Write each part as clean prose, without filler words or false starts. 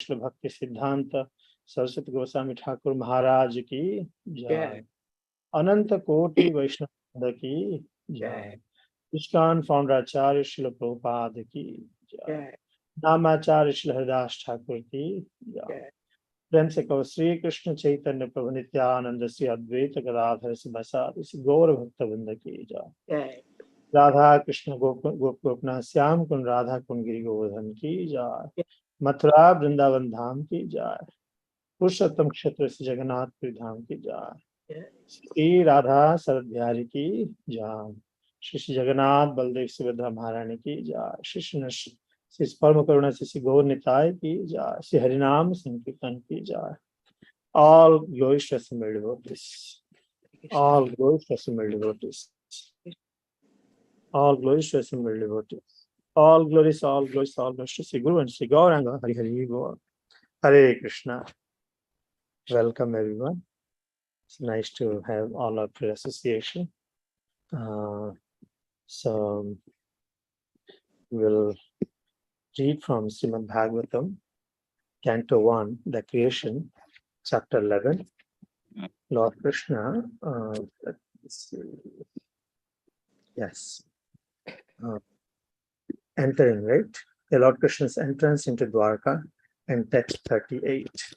विश्व भक्ति सिद्धांत सरस्वती गोस्वामी ठाकुर महाराज की जय। अनंत कोटि वैष्णव की जय। इस्कॉन फाउंडर आचार्य श्रील प्रभुपाद की जय। नामाचार्य श्री हरिदास ठाकुर की जय। प्रेम से कहो श्री कृष्ण चैतन्य प्रभु नित्यानंद श्री अद्वैत गदाधर श्री गौर भक्त वृंद की जय। राधा कृष्ण गोपनाथ श्याम कुंड राधा कुंड गिरि गोवर्धन की जय। मथुरा वृंदावन धाम की जय। पुरुषोत्तम क्षेत्र से जगन्नाथपुरी धाम की जय। श्री राधा शरद बिहारी की जय। श्री जगन्नाथ बलदेव सुभद्रा महारानी की जय। श्री परम करुणा श्री गौर निताय की जय। श्री हरिनाम संकीर्तन की जय। All glories to assembled devotees. All glories to assembled devotees. All glories to assembled devotees. All glories to Sri Guru and Sri Gauranga. Hari Hari Gaur. Hare Krishna. Welcome everyone. It's nice to have all of your association. So we'll read from Srimad Bhagavatam, Canto 1, The Creation, Chapter 11. Lord Krishna, let's see. Yes. Entering, right? The Lord Krishna's entrance into Dwarka and text 38.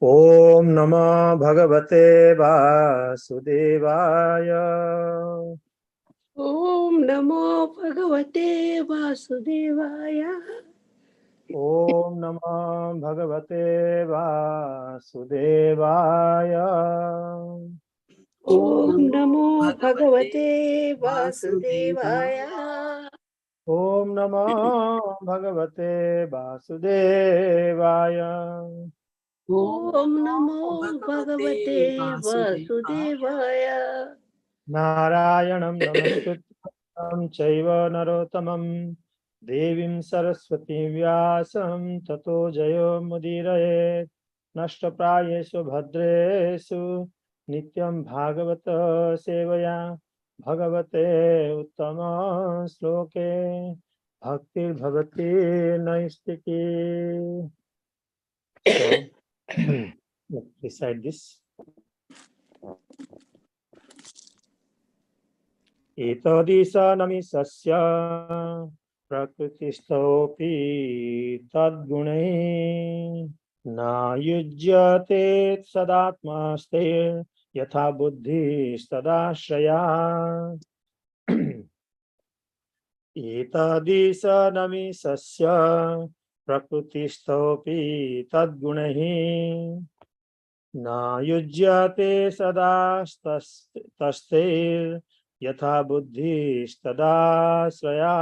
Om Namo Bhagavate Vasudevaya. Om Namo Bhagavate Vasudevaya. Om Namo Bhagavate Vasudevaya. Om Namo Bhagavate Vasudevaya. Om Namo Bhagavate Vasudevaya. Om Namo Bhagavate Vasudevaya. Narayanam Namaskritam Chaiva Narottamam Devim Saraswati Vyasam Tato Jayo Mudiraye Nashtaprayesu Bhadresu Nityam Bhagavata Sevaya Bhagavate Uttama Sloke Bhaktir Bhavati Naistiki. So, let's recite this. Etadisa namisasya prakritistopi tadgunai na yujyate sadatmaste yatha buddhi stadashraya. Etadisa namisasya prakritistopi tadgunai na yujyate sadastaste yatha buddhi stadasraya.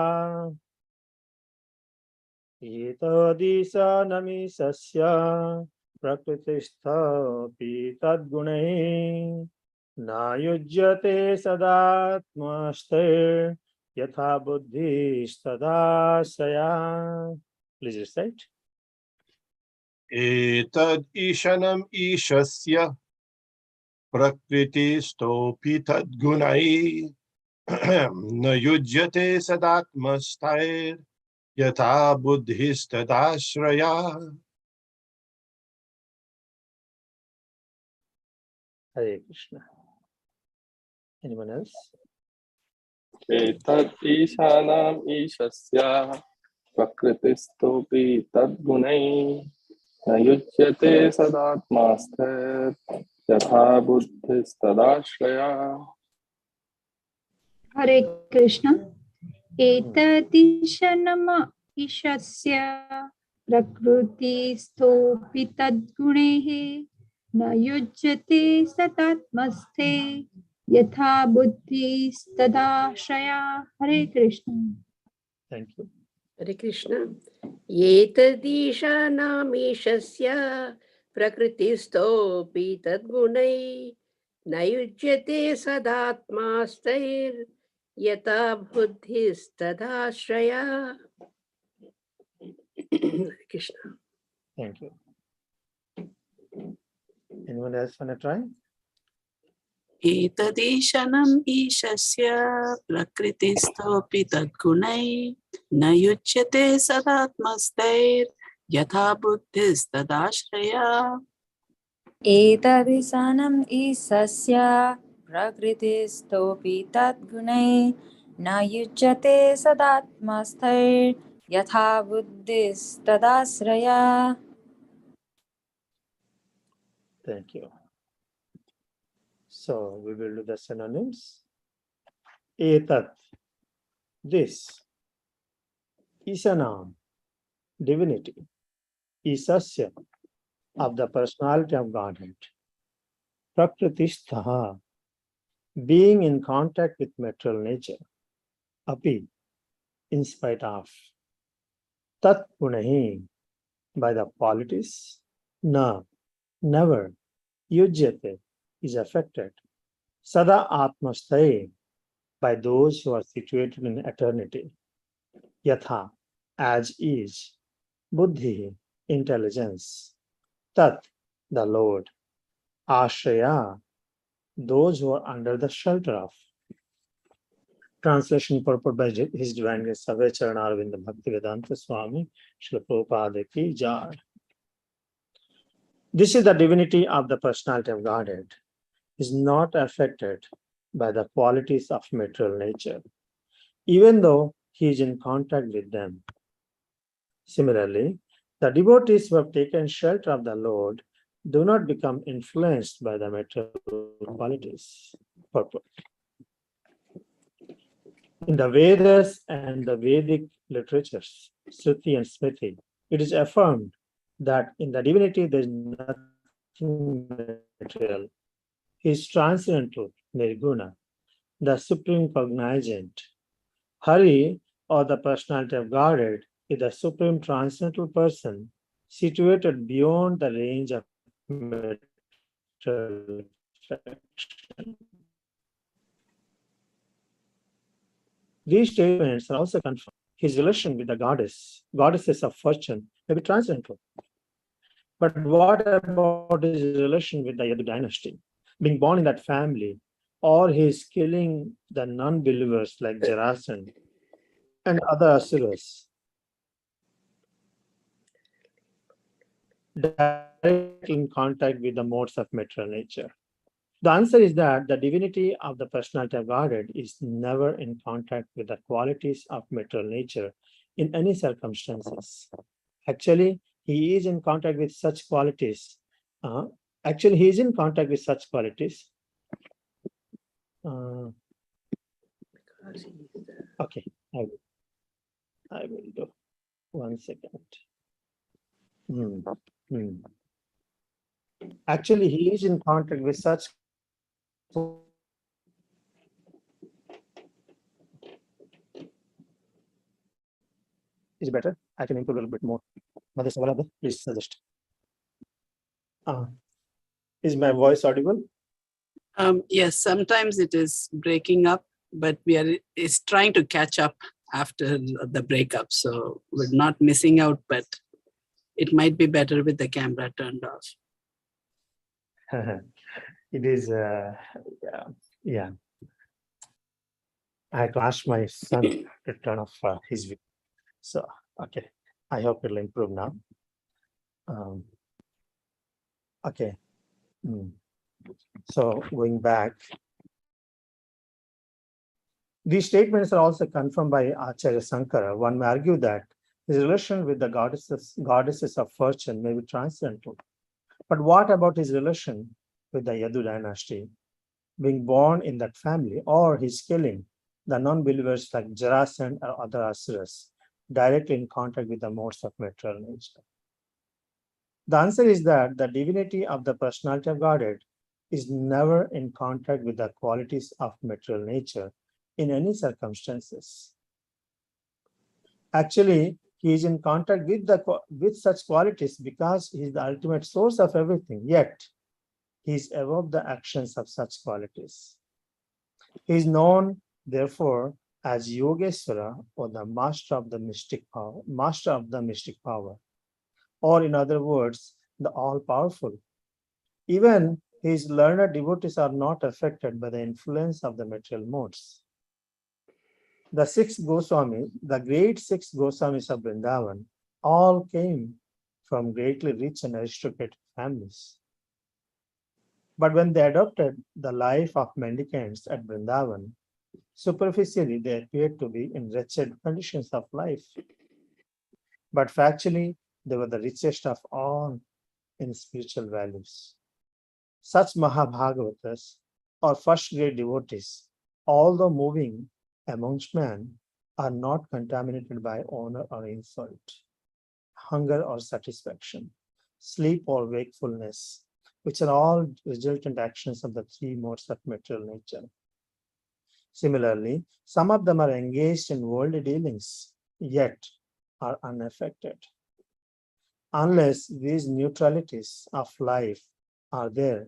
Etadisa namisasya prakritistapi tadgunai na yujyate sadatmaste yatha buddhi stadasraya. Please recite. Etad ishanam ishasya prakriti stopi tadgunai na yujyate sadatmastair yatha buddhistadashraya. Hare Krishna. Anyone else? Etad ishanam ishasya prakritistopi tadgunai na yujyate sadatmasthir yatha buddhistadashraya. Hare Krishna. Etadishanam ishasya prakritistopi tadgunehi na yujyate satatmaste yatha buddhi stadashraya. Hare Krishna. Thank you. Hare Krishna. Etadishanamishasya prakritistopi tadgunai nayujyate sadatmastair yata buddhistadashraya. Hare Krishna. Thank you. Anyone else want to try? Etadishanam ishasya prakritistopi tadgunai na yujyate sadatmastair yatha buddhistadashraya. एतदिशानम् ईशस्य प्रकृतिस्थोऽपि तद्गुणैः न युज्यते सदात्मस्थैर्यथा बुद्धिस्तदाश्रया. Thank you. So we will do the synonyms. Etat, this. Isanam, divinity. Isasya, of the personality of Godhead. Prakritisthaha, being in contact with material nature. Api, in spite of. Tat gunahi, by the qualities. Na, never. Yujyate, is affected. Sada atmasthai, by those who are situated in eternity. Yatha, as is. Buddhi, intelligence. Tat, the Lord. Ashraya, those who are under the shelter of. Translation purport by His Divine Grace Savya Charanarvinda Bhaktivedanta Swami Srila Prabhupada Ki Jai. This is the divinity of the personality of Godhead. Is not affected by the qualities of material nature, even though he is in contact with them. Similarly, the devotees who have taken shelter of the Lord do not become influenced by the material qualities. Purport. In the Vedas and the Vedic literatures, Shruti and Smriti, it is affirmed that in the divinity there is nothing material. He is transcendental, nirguna, the supreme cognizant. Hari, or the personality of Godhead, is the supreme transcendental person situated beyond the range of material affection. These statements are also confirmed. His relation with the goddesses of fortune, may be transcendental. But what about his relation with the Yadu dynasty? Being born in that family, or his killing the non-believers like Jarasan and other asuras, directly in contact with the modes of material nature? The answer is that the divinity of the personality of Godhead is never in contact with the qualities of material nature in any circumstances. Actually, he is in contact with such qualities. He is in contact with such qualities. Okay, I will do. 1 second. Actually, he is in contact with such. Is better? I can improve a little bit more. Mother Savalada, please suggest. Is my voice audible? Yes, sometimes it is breaking up, but it's trying to catch up after the breakup. So we're not missing out, but it might be better with the camera turned off. It is, yeah. I had to ask my son to turn off his video. So, okay. I hope it'll improve now. Okay. So, going back, these statements are also confirmed by Acharya Sankara. One may argue that his relation with the goddesses of fortune may be transcendental. But what about his relation with the Yadu dynasty? Being born in that family, or his killing the non-believers like Jarasan or other asuras, directly in contact with the modes of material nature? The answer is that the divinity of the personality of Godhead is never in contact with the qualities of material nature in any circumstances. Actually, he is in contact with such qualities because he is the ultimate source of everything, yet he is above the actions of such qualities. He is known, therefore, as Yogeswara, or the master of the mystic power, or in other words, the all-powerful. Even his learned devotees are not affected by the influence of the material modes. The great six Goswamis of Vrindavan, all came from greatly rich and aristocratic families. But when they adopted the life of mendicants at Vrindavan, superficially they appeared to be in wretched conditions of life. But factually, they were the richest of all in spiritual values. Such Mahabhagavatas, or first-grade devotees, although moving amongst men, are not contaminated by honor or insult, hunger or satisfaction, sleep or wakefulness, which are all resultant actions of the three modes of material nature. Similarly, some of them are engaged in worldly dealings, yet are unaffected. Unless these neutralities of life are there,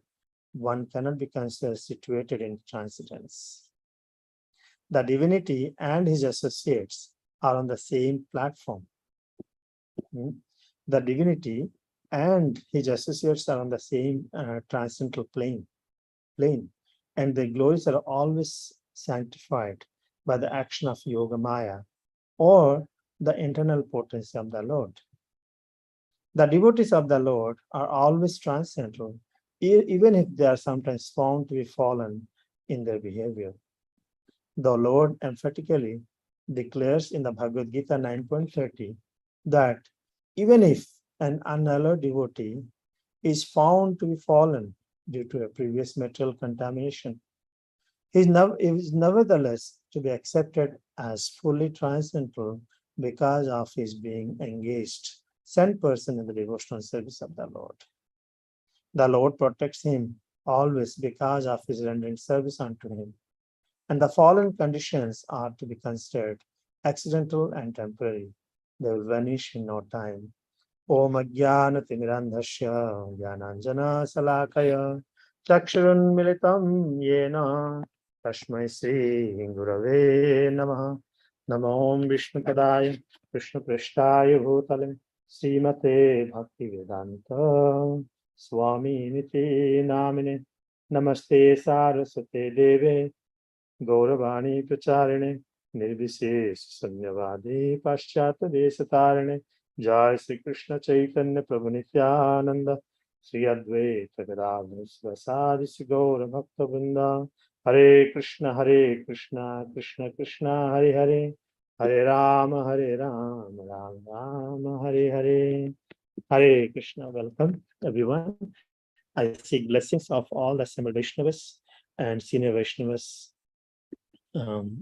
one cannot be considered situated in transcendence. The divinity and his associates are on the same platform. The divinity and his associates are on the same transcendental plane, and their glories are always sanctified by the action of Yoga Maya or the internal potency of the Lord. The devotees of the Lord are always transcendental, even if they are sometimes found to be fallen in their behavior. The Lord emphatically declares in the Bhagavad Gita 9.30 that even if an unhallowed devotee is found to be fallen due to a previous material contamination, he is nevertheless to be accepted as fully transcendental because of his being engaged, sent person in the devotional service of the Lord. The Lord protects him always because of his rendering service unto him. And the fallen conditions are to be considered accidental and temporary. They will vanish in no time. Om Ajnana Timirandhasya Jnananjana Salakaya Chakshurun Militam Yena Tashmai Sri Gurave Namaha Namo Vishnu Padaya Krishna Prishtaya Bhutale Srimate Bhakti Vedanta Swami Niti Namine Namaste Saraswate Deve Gauravani Pracharine Nirvisesh Sanyavadi Paschata Desatharine Jai Sri Krishna Chaitanya Prabhu Nityananda Sri Advaita Gadadhara Svasadi Sri Gaura Bhakta Vrinda Hare Krishna Krishna Krishna Hare Hare Hare Rama Rama Rama Hare Hare Hare Krishna. Welcome everyone. I seek blessings of all the assembled Vaishnavas and senior Vaishnavas,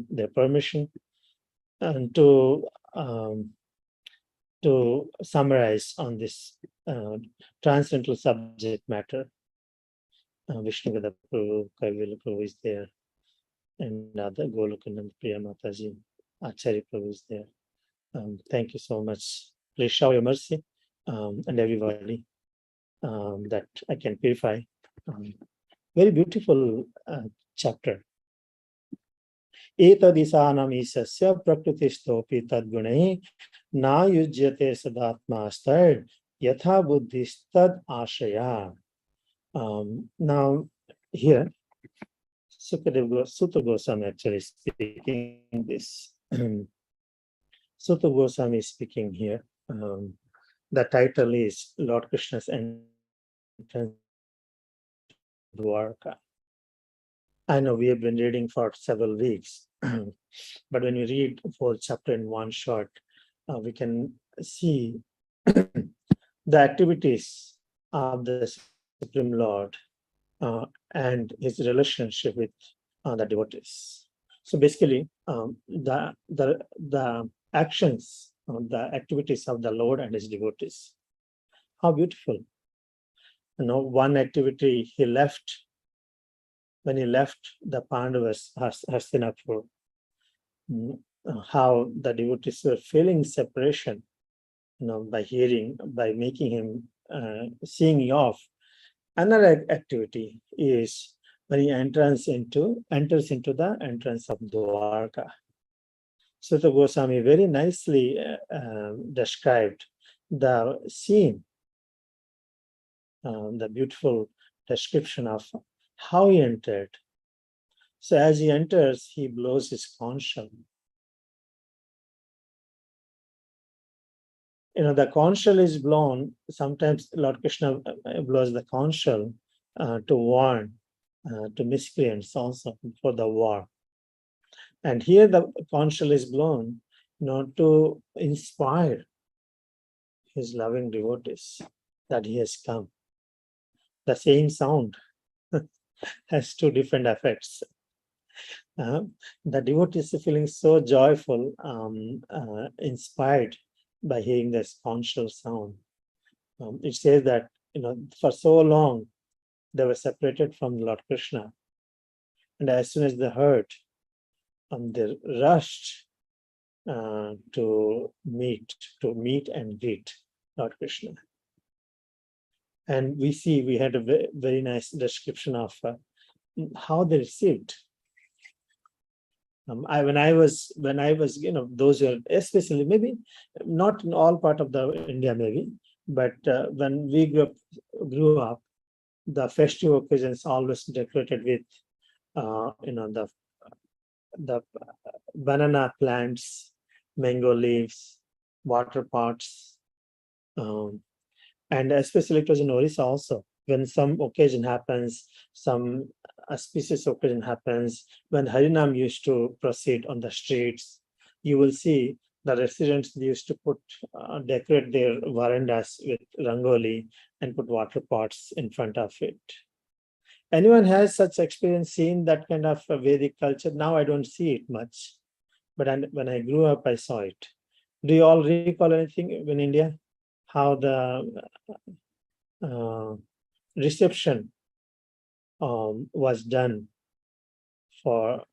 their permission, and to summarize on this transcendental subject matter. Vishnu Gada Prabhu, Kavila Prabhu is there, and other Golokanand Priya Mataji, Acharya Prabhu is there. Thank you so much. Please show your mercy, and everybody that I can purify. Very beautiful chapter. Etadisanam isasya prakritistopi tadgunai na yujyate sadatmastar yatha buddhistad ashaya. Now here Sutta Goswami actually speaking this. Sutta Goswami is speaking here. The title is Lord Krishna's Entrance to Dwarka. I know we have been reading for several weeks, but when we read the whole chapter in one shot, we can see the activities of the Supreme Lord and his relationship with the devotees. So basically, the actions, the activities of the Lord and his devotees. How beautiful! One activity he left. When he left the Pandavas, Hastinapur, how the devotees were feeling separation, by making him seeing off. Another activity is when he enters into the entrance of Dwarka. Sutta Goswami very nicely described the scene, the beautiful description of how he entered. So as he enters, he blows his conch shell. the conch shell is blown. Sometimes Lord Krishna blows the conch shell to warn to miscreants also for the war. And here the conch shell is blown, to inspire his loving devotees that he has come. The same sound has two different effects. The devotees are feeling so joyful, inspired by hearing this conch shell sound. It says that for so long they were separated from Lord Krishna, and as soon as they heard, they rushed to meet and greet Lord Krishna. And we had a very nice description of how they received. When I was, those who are, especially maybe not in all part of the India maybe, but when we grew up, the festive occasions always decorated with, the banana plants, mango leaves, water pots, and especially it was in Orissa also. When some occasion happens, some auspicious occasion happens, when Harinam used to proceed on the streets, you will see the residents used to decorate their verandas with rangoli and put water pots in front of it. Anyone has such experience, seen that kind of Vedic culture? Now I don't see it much, but when I grew up, I saw it. Do you all recall anything in India? How the reception was done for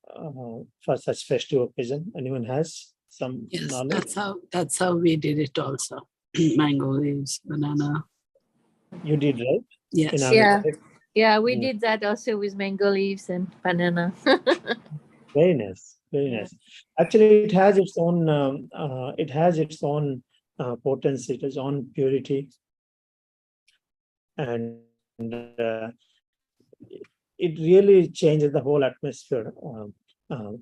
such festive occasion? Anyone has some Yes, knowledge? that's how we did it also. Mango leaves, banana. You did, right? Yes. Yeah, we Mm. did that also with mango leaves and banana. Very nice, very nice. Actually, it has its own potency, its own purity, and it really changes the whole atmosphere,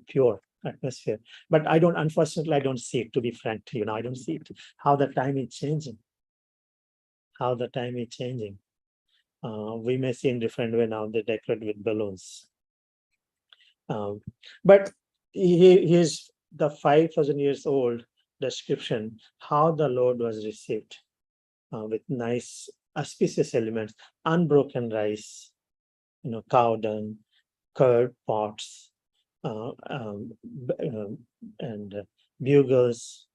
pure atmosphere. But unfortunately, I don't see it, to be frank to you. I don't see it, how the time is changing. We may see in different way now, they decorate with balloons. But here's the 5,000 years old description, how the Lord was received, with nice auspicious elements, unbroken rice, cow dung, curd pots, and bugles,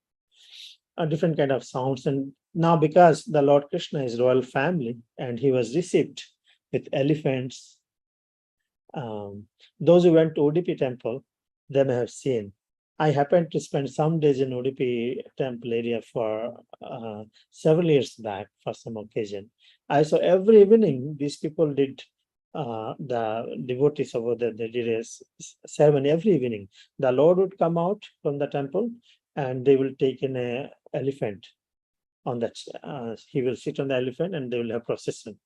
different kind of sounds. And now, because the Lord Krishna is royal family and he was received with elephants, those who went to Udupi temple, they may have seen. I happened to spend some days in Udupi temple area for several years back for some occasion. I saw every evening these people did, the devotees over there, they did a ceremony every evening. The Lord would come out from the temple and they will take in an elephant on that. He will sit on the elephant and they will have procession.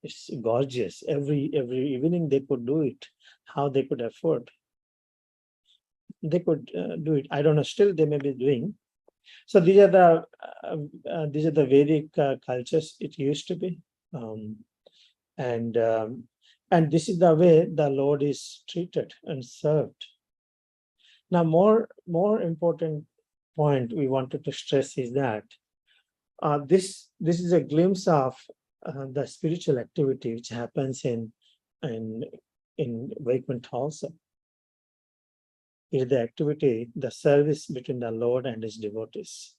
It's gorgeous. Every evening they could do it. How they could afford? They could do it. I don't know. Still, they may be doing. So these are the Vedic cultures. It used to be, and this is the way the Lord is treated and served. Now, more important point we wanted to stress is that this is a glimpse of the spiritual activity which happens in Vaikuntha also. Is the activity, the service between the Lord and his devotees.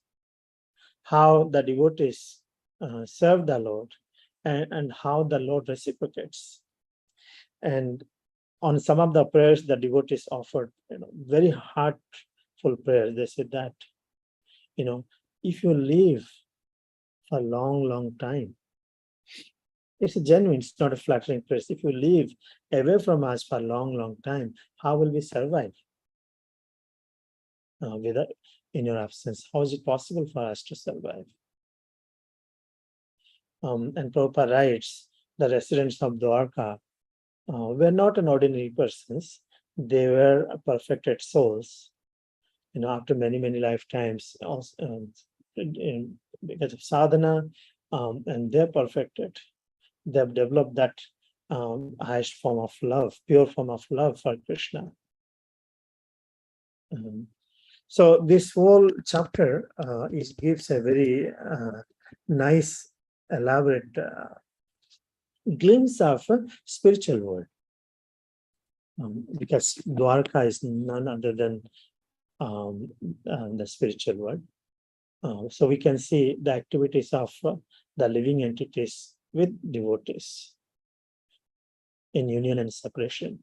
How the devotees serve the Lord, and how the Lord reciprocates. And on some of the prayers the devotees offered, very heartful prayers. They said that, if you live for a long time, it's a genuine, it's not a flattering prayer. If you live away from us for a long time, how will we survive? In your absence, how is it possible for us to survive? And Prabhupada writes, the residents of Dwarka were not an ordinary persons. They were perfected souls. After many lifetimes, also, because of sadhana, and they're perfected. They've developed that highest form of love, pure form of love for Krishna. So this whole chapter gives a very nice, elaborate glimpse of a spiritual world, because Dwarka is none other than the spiritual world. So we can see the activities of the living entities with devotees in union and separation.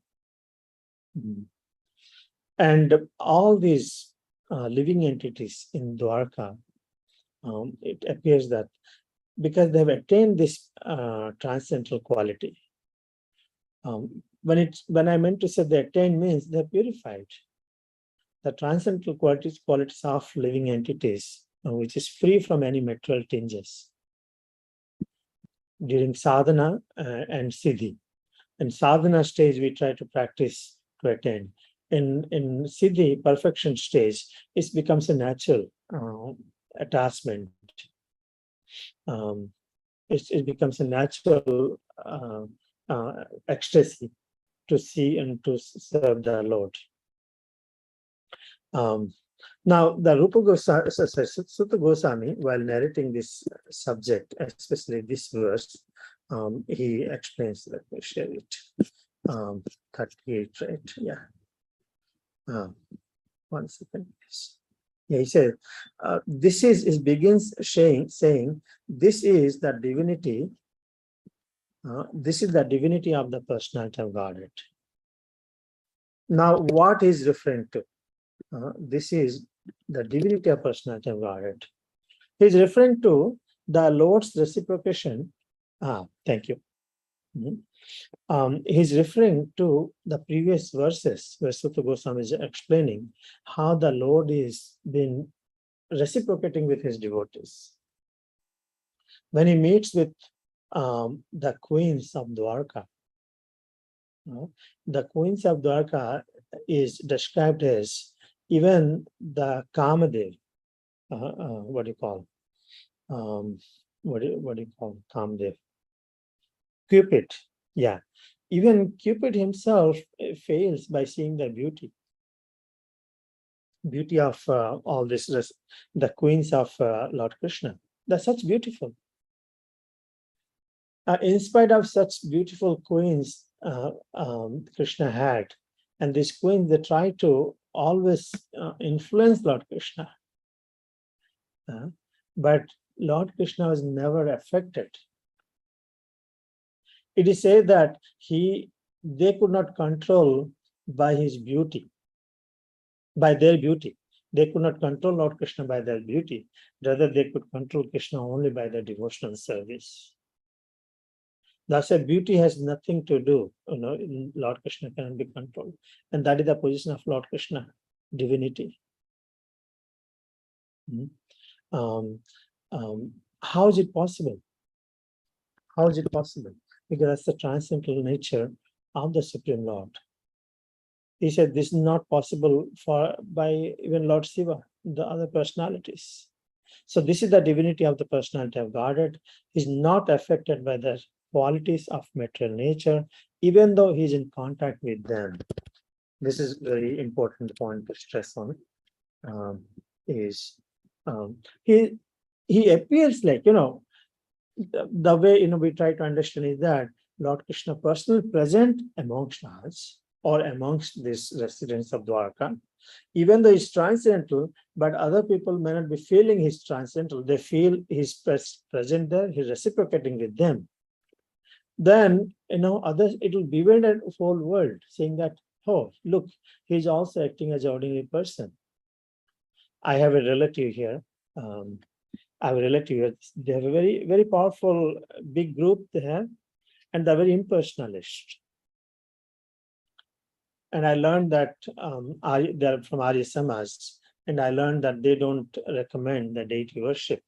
And all these living entities in Dwarka, it appears that because they have attained this transcendental quality, when I meant to say they attain means they're purified. The transcendental qualities of living entities, which is free from any material tinges. During sadhana and siddhi. In sadhana stage, we try to practice to attain. In siddhi, perfection stage, it becomes a natural attachment. It becomes a natural ecstasy to see and to serve the Lord. Now, the Rupa Goswami, Sutta Goswami, while narrating this subject, especially this verse, he explains. Let me share it. 38, right? Yeah. 1 second, please. Yeah, he said, this is begins saying, this is the divinity. This is the divinity of the personality of Godhead. Now, what is referring to? This is the divinity of personality of Godhead. He is referring to the Lord's reciprocation. Thank you. He's referring to the previous verses where Sutta Goswami is explaining how the Lord is been reciprocating with his devotees. When he meets with the queens of Dwarka, the queens of Dwarka is described as even the Kamadev. What do you call? What do you call Kamadev? Cupid. Yeah. Even Cupid himself fails by seeing the beauty of all this, the queens of Lord Krishna. They're such beautiful. In spite of such beautiful queens Krishna had, and these queens, they try to always influence Lord Krishna. But Lord Krishna was never affected. It is said that they could not control by his beauty, by their beauty. They could not control Lord Krishna by their beauty. Rather, they could control Krishna only by their devotional service. Thus, beauty has nothing to do. Lord Krishna cannot be controlled, and that is the position of Lord Krishna, divinity. How is it possible? How is it possible? Because that's the transcendental nature of the Supreme Lord. He said this is not possible by even Lord Shiva, the other personalities. So this is the divinity of the personality of Godhead. He's not affected by the qualities of material nature, even though he's in contact with them. This is very important point to stress on. He appears like, the way we try to understand is that Lord Krishna personally present amongst us or amongst these residents of Dwarka, even though he's transcendental, but other people may not be feeling he's transcendental. They feel he's present there, he's reciprocating with them. Then, others, it will bewilder the whole world, saying that, oh, look, he's also acting as an ordinary person. I have a relative here. They have a very, very powerful, big group they have, and they're very impersonalist. And I learned that they're from Arya Samaj, and I learned that they don't recommend the deity worship.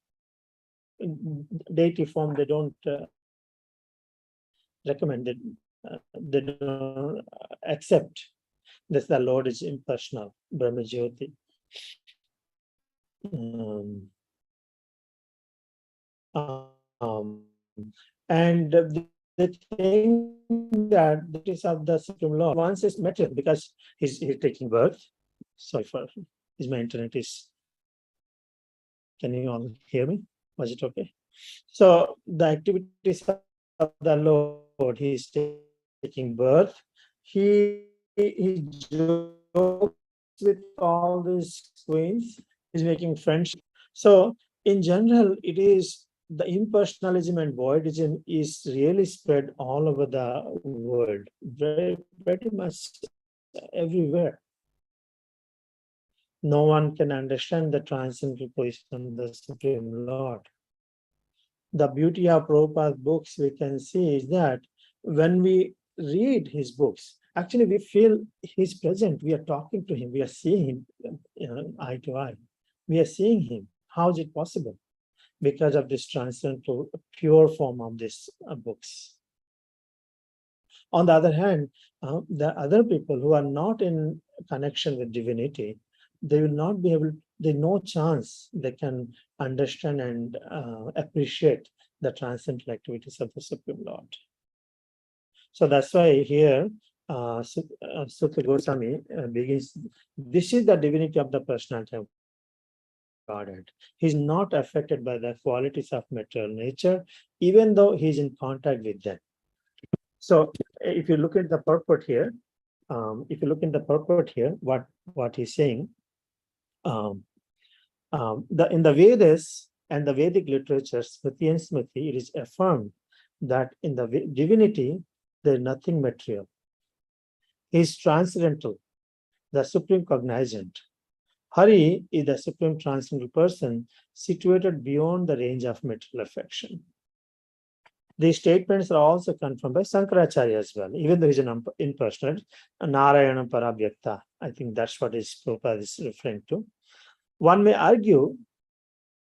Deity form, they don't recommend it. They don't accept that the Lord is impersonal, Brahma Jyoti. And they think that the is of the Supreme Lord once is material because he's taking birth. Sorry for is my internet is. Can you all hear me? Was it okay? So the activities of the Lord, he's taking birth. He jokes with all these queens. He's making friendship. So in general, it is the impersonalism and voidism is really spread all over the world, very pretty much everywhere. No one can understand the transcendental position of the Supreme Lord. The beauty of Prabhupada's books we can see is that when we read his books, actually we feel he's present. We are talking to him. We are seeing him eye to eye. We are seeing him. How is it possible? Because of this transcendental pure form of these books. On the other hand, the other people who are not in connection with divinity, they will not be able, they no chance they can understand and appreciate the transcendental activities of the Supreme Lord. So that's why here, Sutta Goswami begins, this is the divinity of the personality of Godhead. He's not affected by the qualities of material nature, even though he's in contact with them. So if you look at the purport here, what he's saying, in the Vedas and the Vedic literature, Smriti and Smriti, it is affirmed that in the divinity, there is nothing material. He is transcendental, the supreme cognizant. Hari is the supreme transcendental person situated beyond the range of material affection. These statements are also confirmed by Sankaracharya as well, even though he's an impersonal, Narayana Parabhyakta. I think that's what Prabhupada is referring to. One may argue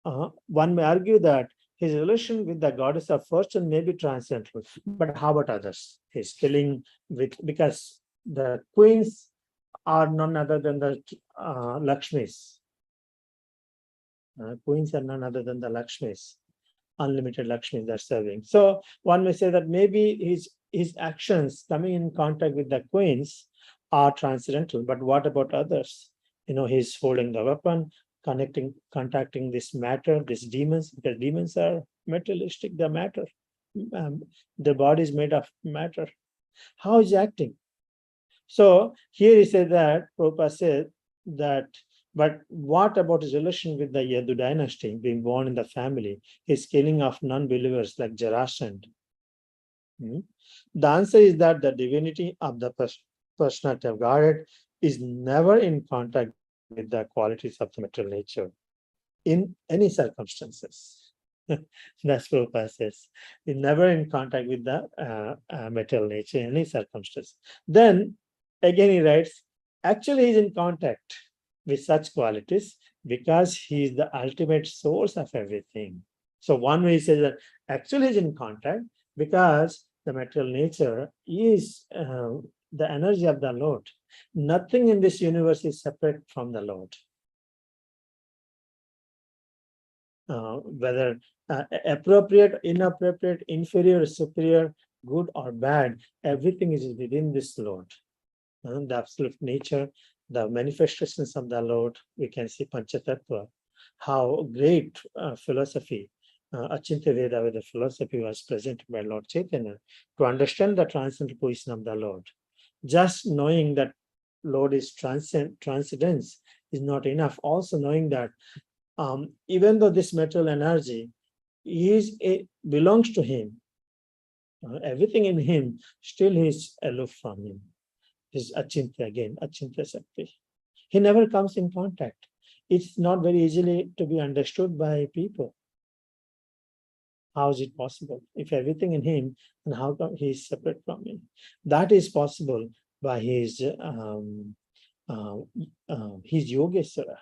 that his relation with the goddess of fortune may be transcendental, but how about others? He's killing because the queens are none other than the Lakshmis. Queens are none other than the Lakshmis, unlimited Lakshmis they're serving. So one may say that maybe his actions coming in contact with the queens are transcendental, but what about others? He's holding the weapon, contacting this matter, these demons, because demons are materialistic, they're matter. The body is made of matter. How is he acting? So here he said that, Prabhupada said that, but what about his relation with the Yadu dynasty, being born in the family, his killing of non-believers like Jarasandha? The answer is that the divinity of the personality of Godhead is never in contact with the qualities of the material nature in any circumstances. That's what Prabhupada says. He's never in contact with the material nature in any circumstance. Then, again he writes, actually he's in contact with such qualities because he is the ultimate source of everything. So one way he says that actually he's in contact because the material nature is the energy of the Lord. Nothing in this universe is separate from the Lord. Whether appropriate, inappropriate, inferior, superior, good or bad, everything is within this Lord. The absolute nature, the manifestations of the Lord, we can see Panchatattva, how great philosophy, Achintya Veda philosophy was presented by Lord Chaitanya to understand the transcendental position of the Lord. Just knowing that Lord is transcendence is not enough. Also knowing that even though this material energy belongs to him, everything in him, still he is aloof from him. This is Achintya again, Achintya Sakti. He never comes in contact. It's not very easily to be understood by people. How is it possible? If everything in him, and how come he is separate from him? That is possible by his Yogeswara.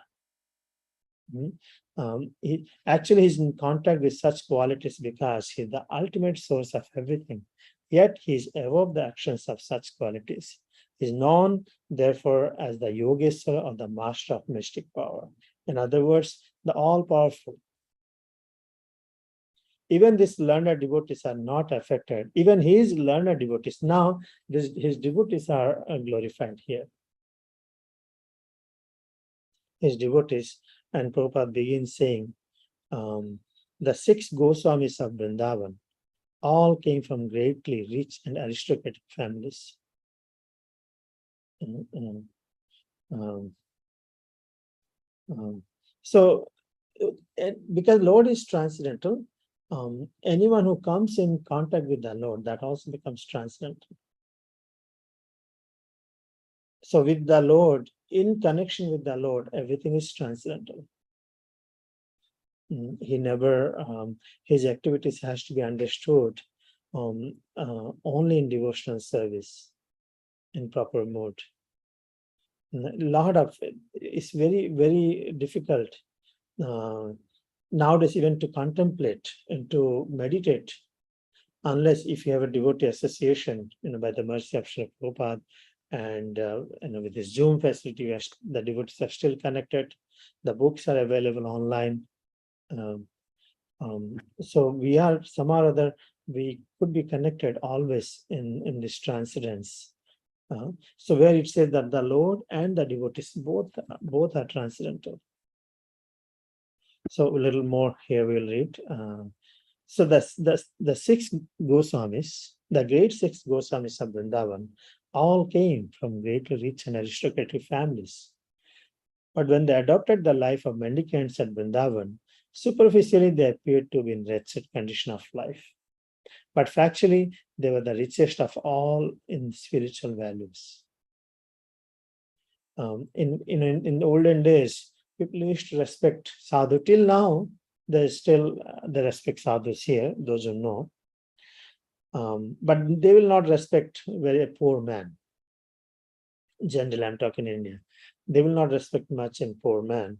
Actually, he's in contact with such qualities because he's the ultimate source of everything. Yet he is above the actions of such qualities. He is known, therefore, as the Yogeswara or the master of mystic power. In other words, the all-powerful. even these learned devotees are not affected. Even his learned devotees, now his devotees are glorified here. His devotees, and Prabhupada begins saying, the 6 Goswamis of Vrindavan all came from greatly rich and aristocratic families. So, because Lord is transcendental, anyone who comes in contact with the Lord, that also becomes transcendental. So with the Lord, in connection with the Lord, everything is transcendental. He never, his activities has to be understood only in devotional service, in proper mode. It's very, very difficult nowadays even to contemplate and to meditate, unless if you have a devotee association, by the mercy of Srila Prabhupada, and with this Zoom facility, the devotees are still connected. The books are available online. So we are somehow or other, we could be connected always in this transcendence. So where it says that the Lord and the devotees both are transcendental. So a little more here we'll read. So the 6 Goswamis, the great 6 Goswamis of Vrindavan, all came from greatly rich and aristocratic families. But when they adopted the life of mendicants at Vrindavan, superficially they appeared to be in wretched condition of life. But factually, they were the richest of all in spiritual values. In the olden days, people used to respect sadhu. Till now, there's still the respect sadhus here, those who know. But they will not respect a poor man. Generally, I'm talking in India. They will not respect much in poor man.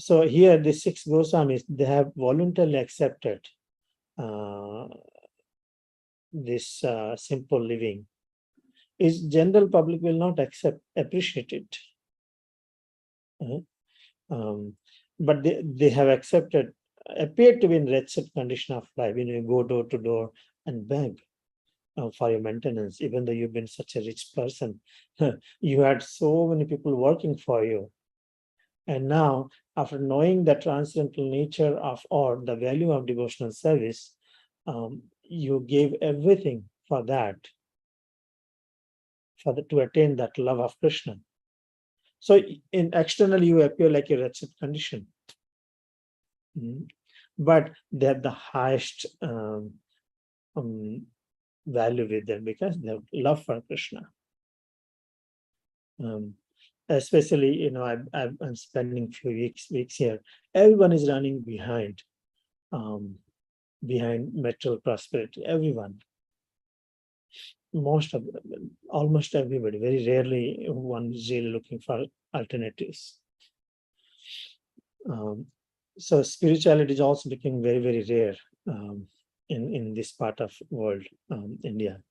So here, the 6 Goswamis, they have voluntarily accepted this simple living. Is general public will not appreciate it. But they have accepted, appear to be in wretched condition of life. You go door to door and beg for your maintenance, even though you've been such a rich person. You had so many people working for you. And now, after knowing the transcendental nature of, or the value of devotional service, you gave everything for that, to attain that love of Krishna. So in external, you appear like a wretched condition. But they have the highest value with them because they have love for Krishna. Especially, I'm spending few weeks here. Everyone is running behind material prosperity. Everyone, almost everybody. Very rarely one is really looking for alternatives. So spirituality is also becoming very, very rare in this part of world, India.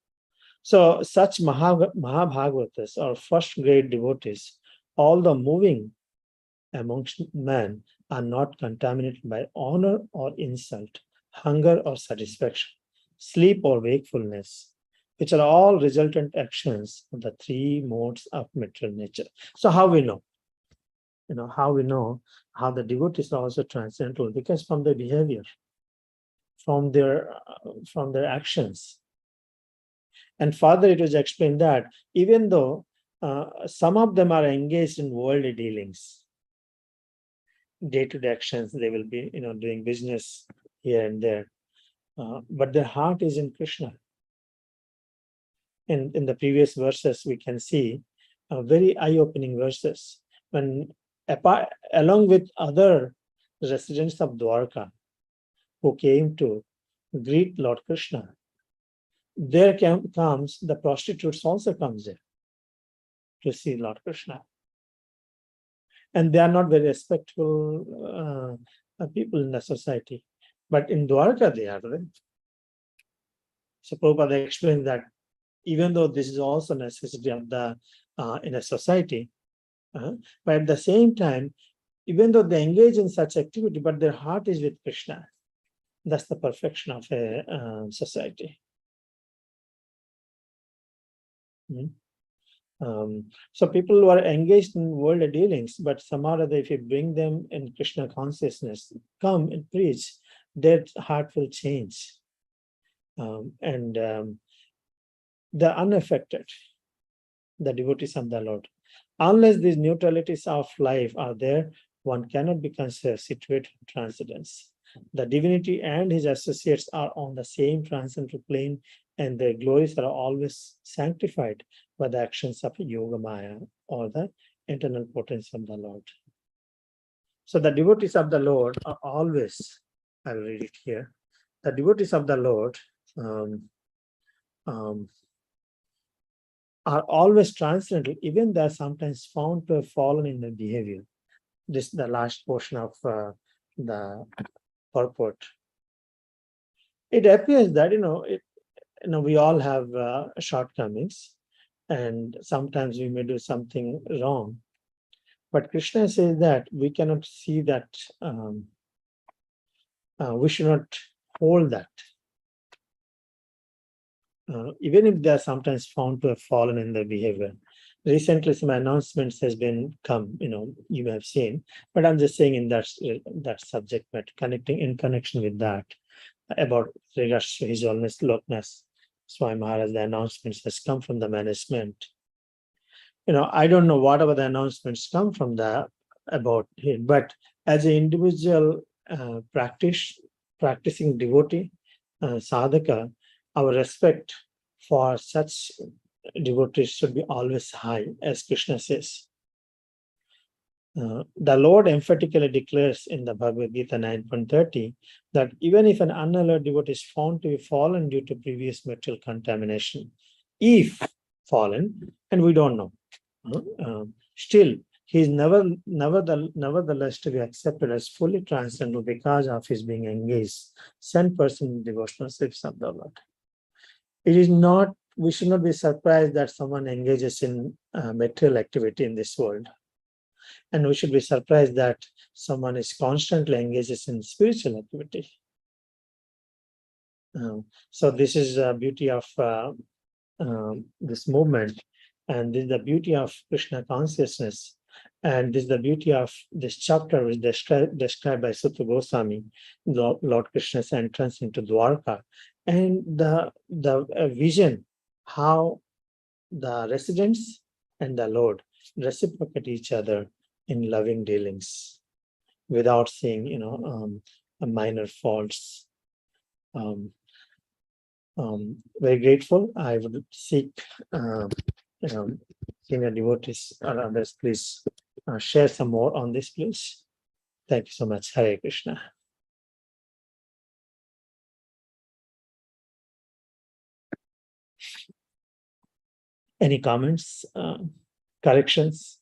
So such Mahabhagavatas, or first grade devotees, although moving amongst men, are not contaminated by honor or insult, hunger or satisfaction, sleep or wakefulness, which are all resultant actions of the 3 modes of material nature. So how we know? How we know how the devotees are also transcendental? Because from their behavior, from their actions. And further, it was explained that even though some of them are engaged in worldly dealings, day-to-day actions, they will be, doing business here and there, but their heart is in Krishna. In the previous verses, we can see very eye-opening verses. When along with other residents of Dwarka who came to greet Lord Krishna, there comes the prostitutes also comes there to see Lord Krishna. And they are not very respectful people in the society. But in Dwarka, they are there. So Prabhupada explains that even though this is also a necessity of the in a society, but at the same time, even though they engage in such activity, but their heart is with Krishna. That's the perfection of a society. So people who are engaged in worldly dealings, but somehow or other, if you bring them in Krishna consciousness, come and preach, their heart will change. The unaffected, the devotees of the Lord. Unless these neutralities of life are there, one cannot be considered situated in transcendence. The divinity and his associates are on the same transcendental plane, and their glories are always sanctified by the actions of Yoga Maya, or the internal potency of the Lord. So the devotees of the Lord are always, I'll read it here, the devotees of the Lord are always transcendental, even they are sometimes found to have fallen in their behavior. This is the last portion of the purport. It appears that we all have shortcomings, and sometimes we may do something wrong. But Krishna says that we cannot see that. We should not hold that. Even if they are sometimes found to have fallen in their behavior. Recently, some announcements has been come, you may have seen, but I'm just saying in that subject matter, in connection with that, about regards to His Holiness Loknath Swami Maharaj, the announcements has come from the management. I don't know whatever the announcements come from about him, but as an individual practicing devotee, sadhaka, our respect for such devotees should be always high, as Krishna says. The Lord emphatically declares in the Bhagavad Gita 9.30 that even if an unalloyed devotee is found to be fallen due to previous material contamination, if fallen, and we don't know, still he is nevertheless to be accepted as fully transcendental because of his being engaged 100% in devotional service of the Lord. We should not be surprised that someone engages in material activity in this world. And we should be surprised that someone is constantly engages in spiritual activity. So this is the beauty of this movement, and this is the beauty of Krishna consciousness, and this is the beauty of this chapter, which is described by Sutta Goswami, Lord Krishna's entrance into Dwarka, and the vision how the residents and the Lord reciprocate each other in loving dealings without seeing minor faults. Very grateful. I would seek senior devotees or others, please share some more on this, please. Thank you so much. Hare Krishna. Any comments, corrections?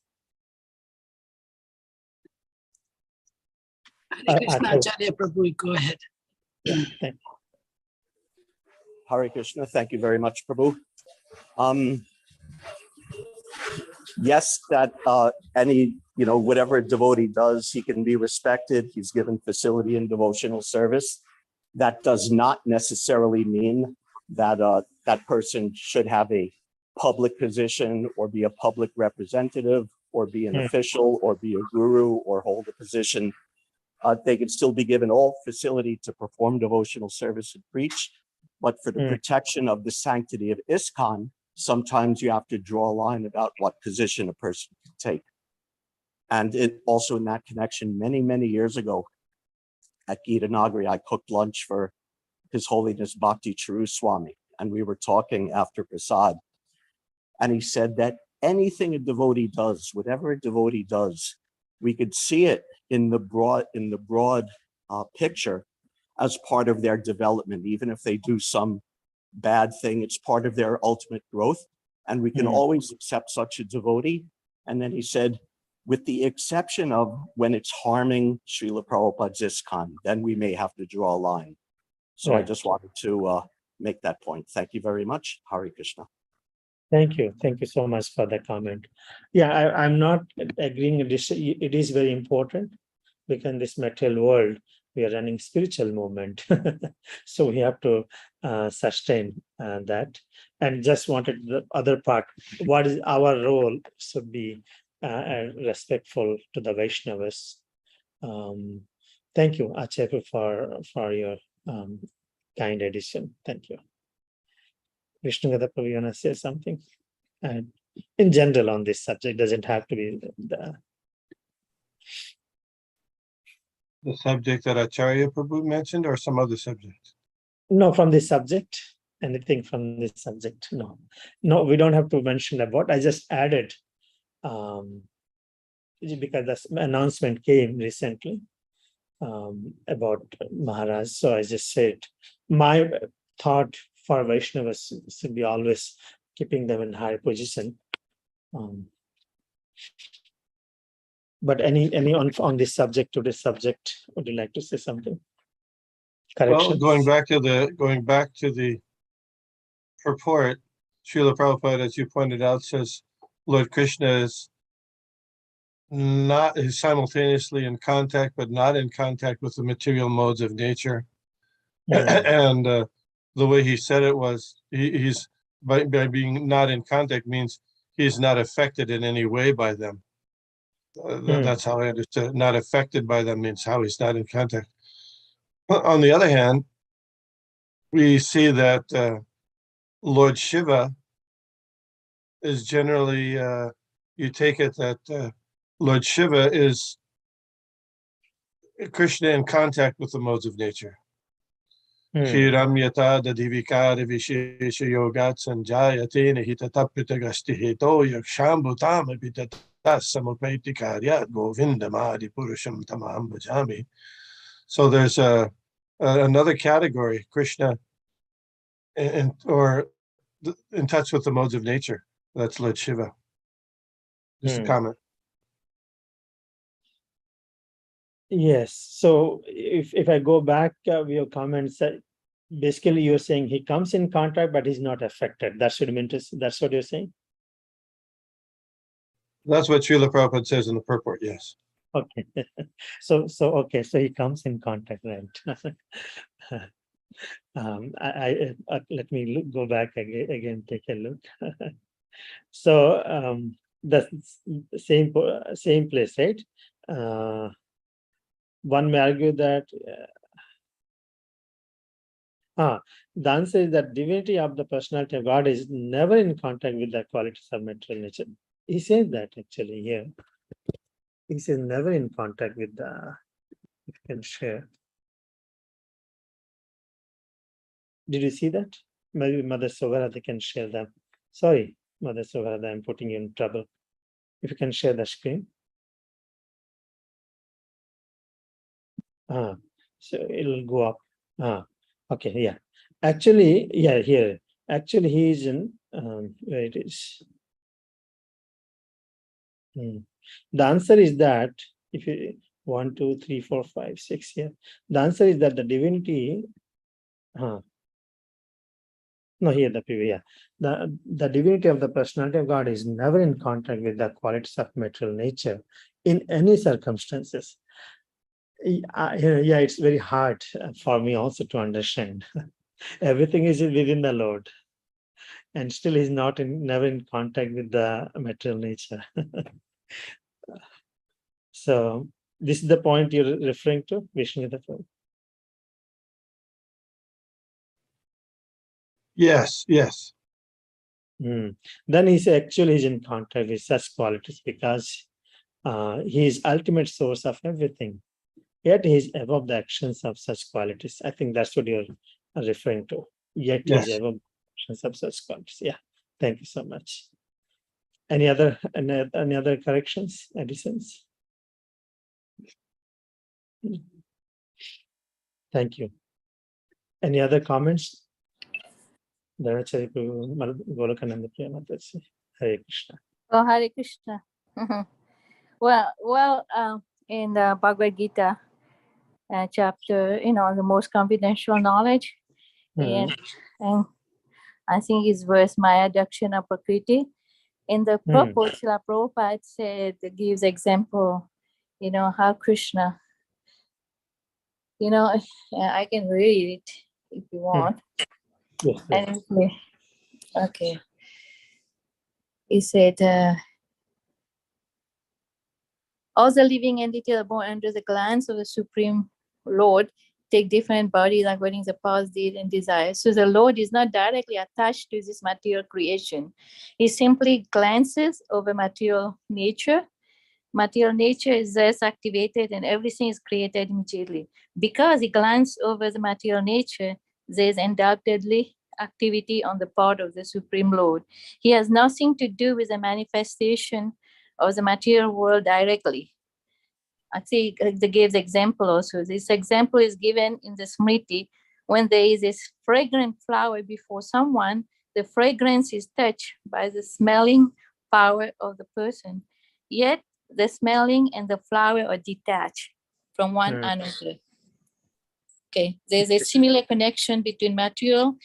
Hare Krishna, Acharya Prabhu, go ahead. Yeah, thank you. Hare Krishna, thank you very much, Prabhu. Yes, that whatever a devotee does, he can be respected. He's given facility in devotional service. That does not necessarily mean that that person should have a public position or be a public representative or be an official or be a guru or hold a position. They can still be given all facility to perform devotional service and preach, but for the protection of the sanctity of ISKCON, sometimes you have to draw a line about what position a person can take. And also in that connection, many, many years ago at Gita Nagari, I cooked lunch for His Holiness Bhakti Charu Swami, and we were talking after Prasad. And he said that anything a devotee does, whatever a devotee does, we could see it in the broad picture as part of their development. Even if they do some bad thing, it's part of their ultimate growth. And we can always accept such a devotee. And then he said, with the exception of when it's harming Srila Prabhupada's ISKCON, then we may have to draw a line. So I just wanted to make that point. Thank you very much. Hare Krishna. Thank you. Thank you so much for that comment. Yeah, I'm not agreeing. It is very important because in this material world, we are running spiritual movement. So we have to sustain that. And just wanted the other part, what is our role should be respectful to the Vaishnavas. Thank you, Acharya, for your kind addition. Thank you. Vishnugata Prabhu, you want to say something? And in general on this subject, doesn't have to be The subject that Acharya Prabhu mentioned, or some other subject? no, from this subject, anything from this subject. No, we don't have to mention about. I just added because this announcement came recently about Maharaj. So I just said my thought for Vaishnavas should be always keeping them in high position. But any on this subject, to this subject, would you like to say something? Corrections? Well, going back to the purport, Srila Prabhupada, as you pointed out, says Lord Krishna is simultaneously in contact, but not in contact with the material modes of nature. And the way he said it was, he's by being not in contact means he's not affected in any way by them. That's how I understood it. Not affected by them means how he's not in contact. On the other hand, we see that Lord Shiva is generally, you take it that Lord Shiva is Krishna in contact with the modes of nature. Shiram yata dadivikara vishesha yogat sanjayate nihita tapita gasti heto yakshambhutam abhitata samapeti karyat govindamadi purusham tamam bhajami. So there's another category, Krishna in touch with the modes of nature. That's Lord Shiva. Just a comment. Yes. So if I go back with your comments, basically you're saying he comes in contact, but he's not affected. That's what you're saying? That's what Srila Prabhupada says in the purport, yes. Okay. So he comes in contact, right? Let me go back again, take a look. So the same place, right? One may argue that the answer is that divinity of the personality of God is never in contact with the qualities of material nature. He says that actually here. He says never in contact with the, if you can share. Did you see that? Maybe Mother Sogarada can share them. Sorry, Mother Sogarada, I'm putting you in trouble. If you can share the screen. So it'll go up. Okay, yeah. Actually, yeah, here. Actually, he is in where it is. The answer is that if you 1, 2, 3, 4, 5, 6 here, the answer is that the divinity. No, here the previous, yeah. The divinity of the personality of God is never in contact with the qualities of material nature in any circumstances. Yeah, it's very hard for me also to understand. Everything is within the Lord, and still he's never in contact with the material nature. So this is the point you're referring to, Vishnugata? Yes. Then he's in contact with such qualities because he is ultimate source of everything. Yet he is above the actions of such qualities. I think that's what you're referring to. Yet he is above the actions of such qualities. Yeah. Thank you so much. Any other corrections, additions? Thank you. Any other comments? Hare Krishna. Oh, Hare Krishna. Well, in the Bhagavad Gita chapter, the most confidential knowledge, and I think it's verse Maya Dakshina Prakriti. In the purport, Srila Prabhupada said, gives example, how Krishna You know, I can read it if you want. Yes, yes. And okay. He said, all the living entities are born under the glance of the Supreme Lord, take different bodies according to the past deed and desire. So the Lord is not directly attached to this material creation. He simply glances over material nature. Material nature is thus activated and everything is created immediately. Because he glanced over the material nature, there is undoubtedly activity on the part of the Supreme Lord. He has nothing to do with the manifestation of the material world directly. I think they gave the example also. This example is given in the Smriti. When there is this fragrant flower before someone, the fragrance is touched by the smelling power of the person. Yet the smelling and the flower are detached from one another. Okay, there's a similar connection between material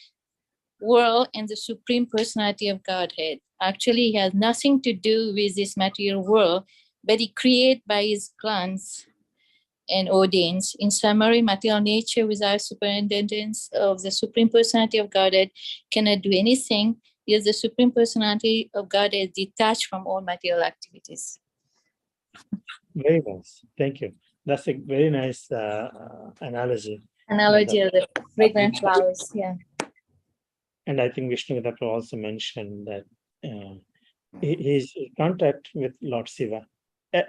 world and the Supreme Personality of Godhead. Actually, he has nothing to do with this material world, but he creates by his glance and ordains. In summary, material nature without superintendence of the Supreme Personality of Godhead cannot do anything, yet the Supreme Personality of Godhead is detached from all material activities. Very nice. Thank you. That's a very nice analogy. Analogy of the fragrant flowers, yeah. And I think Vishnu also mentioned that he's in contact with Lord Shiva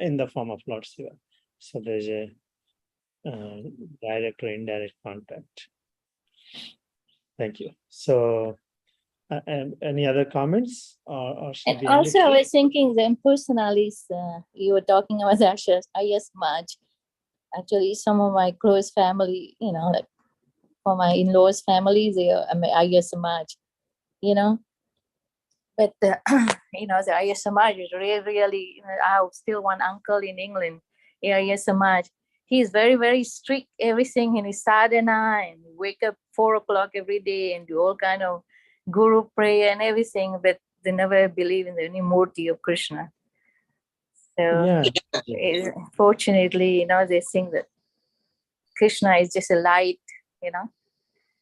in the form of Lord Shiva. So there's a direct or indirect contact. Thank you. So, any other comments? Or should And we also, I was thinking the impersonalists, you were talking about Ayya Samaj. Actually, some of my close family, you know, like for my in-laws' family, they are Ayya Samaj, you know. But, you know, the Ayya Samaj is really, you know, I have still one uncle in England, Ayya Samaj. He's very, very strict, everything in his sadhana, and wake up 4 o'clock every day and do all kind of guru prayer and everything, but they never believe in any murti of Krishna. So, fortunately, you know, they think that Krishna is just a light, you know.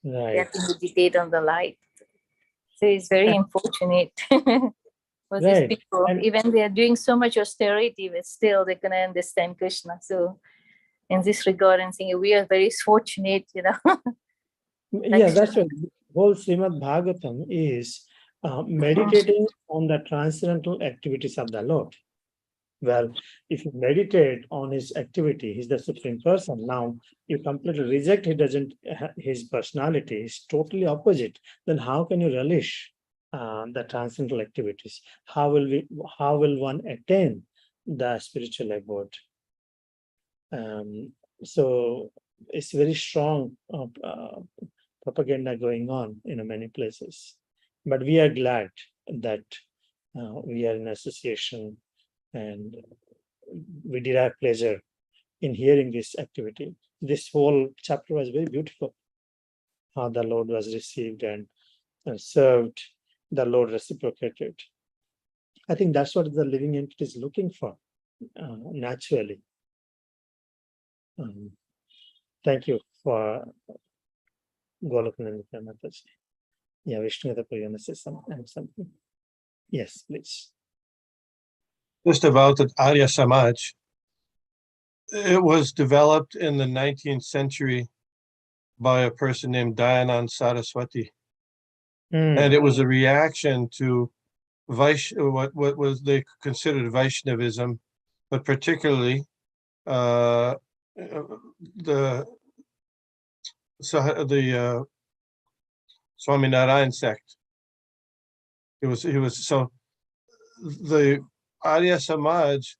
Right. They have to meditate on the light. So it's very unfortunate for these people. And even they are doing so much austerity, but still they can understand Krishna. So in this regard, I think we are very fortunate, you know. Yeah, that's what whole Srimad Bhagavatam is meditating on the transcendental activities of the Lord. Well, if you meditate on his activity, he's the Supreme Person. Now you completely reject his personality is totally opposite. Then how can you relish the transcendental activities? How will one attain the spiritual abode? So it's very strong propaganda going on in many places. But we are glad that we are in association and we derive pleasure in hearing this activity. This whole chapter was very beautiful. How the Lord was received and served, the Lord reciprocated. I think that's what the living entity is looking for naturally. Thank you for Golokananda Mataji. Yeah, Vishnu, you want to say something? Yes, please. Just about the Arya Samaj. It was developed in the 19th century by a person named Dayanand Saraswati. And it was a reaction to what was they considered Vaishnavism, but particularly the Swaminarayan sect. He was so the Arya Samaj,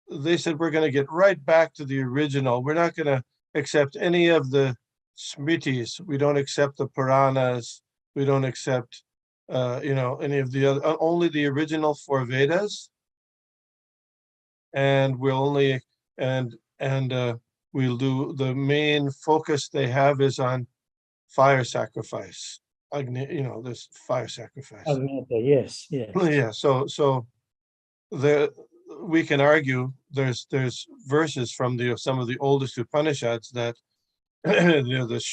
they said, we're going to get right back to the original. We're not going to accept any of the Smritis. We don't accept the Puranas. We don't accept, any of the other, only the original 4 Vedas. And we'll only, we'll do, the main focus they have is on fire sacrifice. This fire sacrifice. Yes. Yeah. So we can argue there's verses from some of the oldest Upanishads that the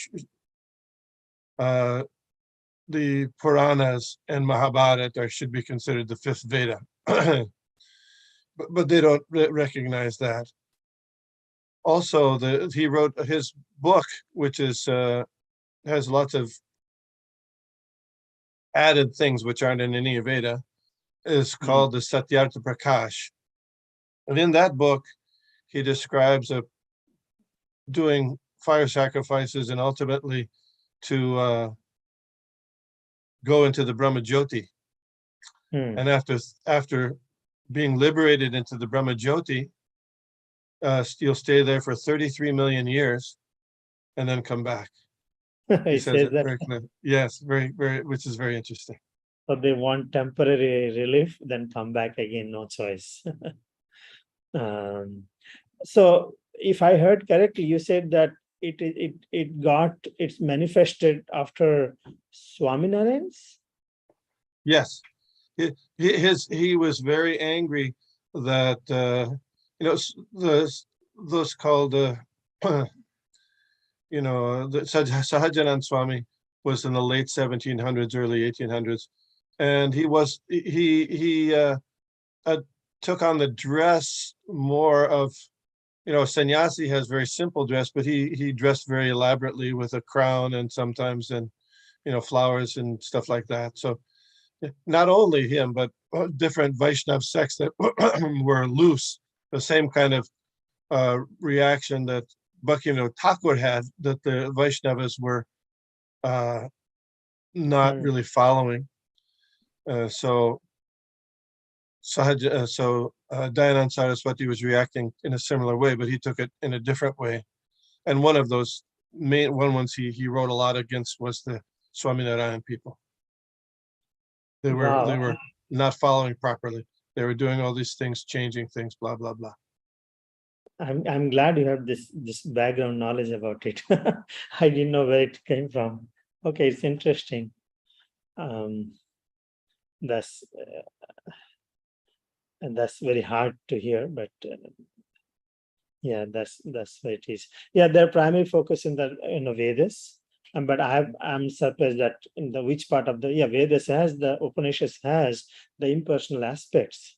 Puranas and Mahabharata should be considered the fifth Veda, but they don't recognize that. Also, he wrote his book, which is has lots of added things which aren't in any Veda, is called the Satyartha Prakash. And in that book, he describes doing fire sacrifices and ultimately to go into the Brahma Jyoti. And after being liberated into the Brahma Jyoti, you'll stay there for 33 million years and then come back. He says it very clear. Yes, very, very, which is very interesting. So they want temporary relief, then come back again, no choice. So if I heard correctly, you said that it's manifested after Swaminarayan's? Yes, he was very angry that those called the Sahajanand Swami was in the late 1700s, early 1800s, and he took on the dress more of, sannyasi has very simple dress, but he dressed very elaborately with a crown and sometimes and flowers and stuff like that. So not only him, but different Vaishnav sects that were loose, the same kind of reaction that Bhaktivinoda Thakur had, that the Vaishnavas were not really following. So Dayanand Saraswati was reacting in a similar way, but he took it in a different way. And one of those main ones he wrote a lot against was the Swaminarayan people. They were not following properly. They were doing all these things, changing things, blah blah blah. I'm glad you have this background knowledge about it. I didn't know where it came from. Okay, it's interesting. That's very hard to hear, but yeah, that's what it is. Yeah, their primary focus in the Vedas. But I'm surprised that in which part of the Vedas has, the Upanishads has the impersonal aspects,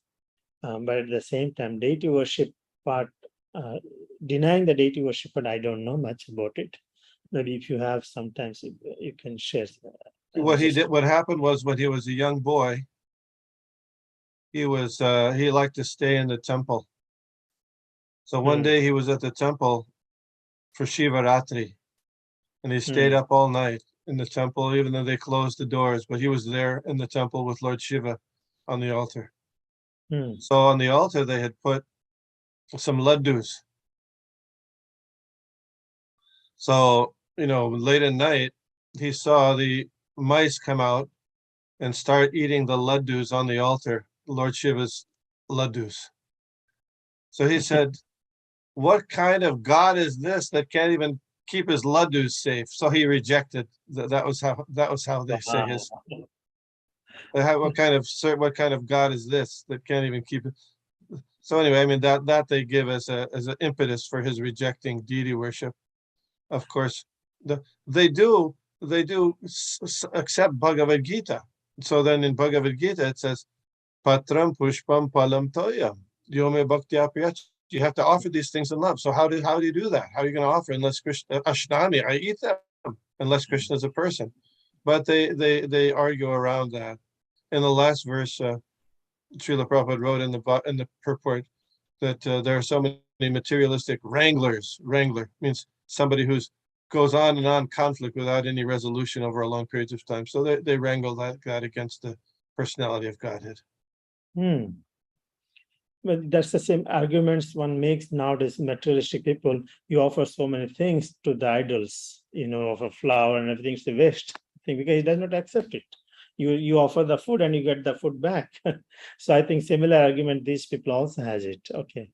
but at the same time deity worship part, denying the deity worship, but I don't know much about it. Maybe if you have, sometimes you can share. What happened was, when he was a young boy, he liked to stay in the temple. So one day he was at the temple for Shivaratri, and he stayed up all night in the temple, even though they closed the doors, but he was there in the temple with Lord Shiva on the altar. So on the altar, they had put some laddus. So, late at night, he saw the mice come out and start eating the laddus on the altar, Lord Shiva's laddus. So he said, what kind of God is this that can't even keep his laddus safe? So he rejected. That was how they say his. What kind of God is this that can't even keep it? So anyway, I mean that they give as an impetus for his rejecting deity worship. Of course, they do accept Bhagavad Gita. So then in Bhagavad Gita it says, Patram pushpam palam toyam yome bhaktya priyach. You have to offer these things in love. So how do you do that? How are you going to offer unless Krishna Ashnami? I eat them unless Krishna is a person. But they argue around that. In the last verse, Srila Prabhupada wrote in the purport that there are so many materialistic wranglers. Wrangler means somebody who goes on and on conflict without any resolution over a long period of time. So they wrangle that against the personality of Godhead. But that's the same arguments one makes nowadays. Materialistic people, you offer so many things to the idols, offer flower and everything, it's a waste thing because he does not accept it. You offer the food and you get the food back. So I think similar argument these people also has it. Okay,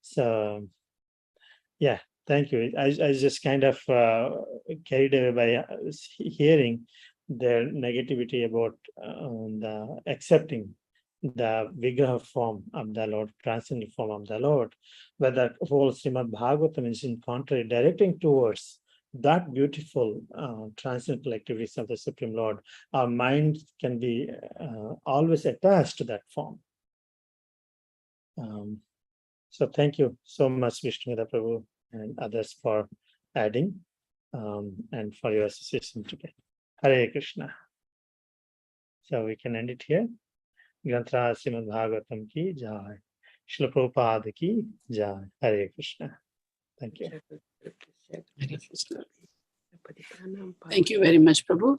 so yeah, thank you. I just kind of carried away by hearing their negativity about the accepting the Vigraha form of the Lord, transcendental form of the Lord, where the whole Srimad Bhagavatam is in contrary, directing towards that beautiful transcendental activities of the Supreme Lord, our mind can be always attached to that form. So thank you so much, Vishnudeva Prabhu and others for adding and for your association today. Hare Krishna. So we can end it here. Granthra Srimad Bhagavatam ki jai. Srila Prabhupada ki jai. Hare Krishna. Thank you. Thank you very much, Prabhu.